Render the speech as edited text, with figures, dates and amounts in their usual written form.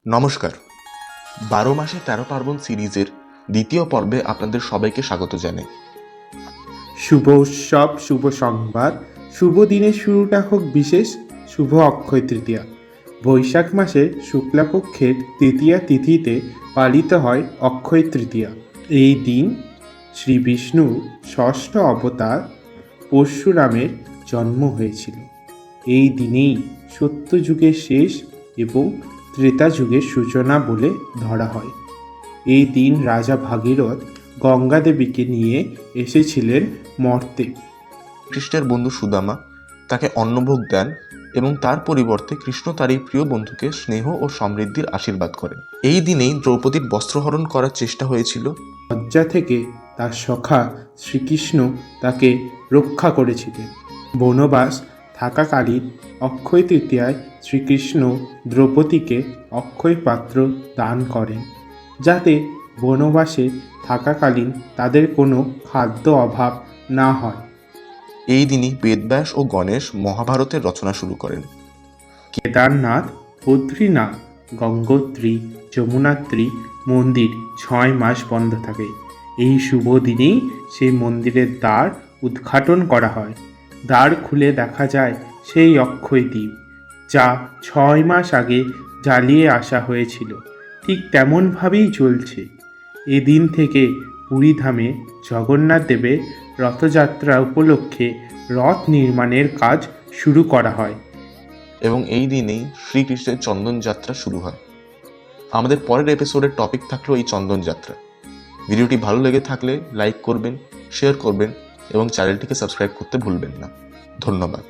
নমস্কার। ১২ মাসে ১৩ পার্বণ সিরিজের দ্বিতীয় পর্বে আপনাদের সবাইকে স্বাগত জানাই। শুভ উৎসব, শুভ সংবাদ, শুভ দিনের শুরুটা হোক বিশেষ। শুভ অক্ষয় তৃতীয়া। বৈশাখ মাসে শুক্লাপক্ষের তৃতীয়া তিথিতে পালিত হয় অক্ষয় তৃতীয়া। এই দিন শ্রী বিষ্ণুর ষষ্ঠ অবতার পরশুরামের জন্ম হয়েছিল। এই দিনেই সত্যযুগের শেষ এবং ত্রেতা যুগের সূচনা বলে ধরা হয়। এই দিন রাজা ভাগীরথ গঙ্গা দেবীকে নিয়ে এসেছিলেন মর্তে। কৃষ্ণের বন্ধু সুদামা তাকে অন্নভোগ দেন এবং তার পরিবর্তে কৃষ্ণ তার এই প্রিয় বন্ধুকে স্নেহ ও সমৃদ্ধির আশীর্বাদ করেন। এই দিনেই দ্রৌপদীর বস্ত্রহরণ করার চেষ্টা হয়েছিল। লজ্জা থেকে তার সখা শ্রীকৃষ্ণ তাকে রক্ষা করেছিলেন। বনবাস থাকাকালীন অক্ষয় তৃতীয়ায় শ্রীকৃষ্ণ দ্রৌপদীকে অক্ষয় পাত্র দান করেন, যাতে বনবাসে থাকাকালীন তাদের কোনো খাদ্য অভাব না হয়। এই দিনই বেদব্যাস ও গণেশ মহাভারতের রচনা শুরু করেন। কেদারনাথ, বদ্রীনাথ, গঙ্গোত্রী, যমুনাত্রী মন্দির ৬ মাস বন্ধ থাকে। এই শুভ দিনেই সেই মন্দিরের দ্বার উদ্ঘাটন করা হয়। দ্বার খুলে দেখা যায় সেই অক্ষয় দ্বীপ, যা ৬ মাস আগে জ্বালিয়ে আসা হয়েছিল, ঠিক তেমনভাবেই চলছে। এদিন থেকে পুরীধামে জগন্নাথ দেবের রথযাত্রা উপলক্ষে রথ নির্মাণের কাজ শুরু করা হয় এবং এই দিনেই শ্রীকৃষ্ণের চন্দন যাত্রা শুরু হয়। আমাদের পরের এপিসোডের টপিক থাকলো এই চন্দন যাত্রা। ভিডিওটি ভালো লেগে থাকলে লাইক করবেন, শেয়ার করবেন এবং চ্যানেলটিকে সাবস্ক্রাইব করতে ভুলবেন না। ধন্যবাদ।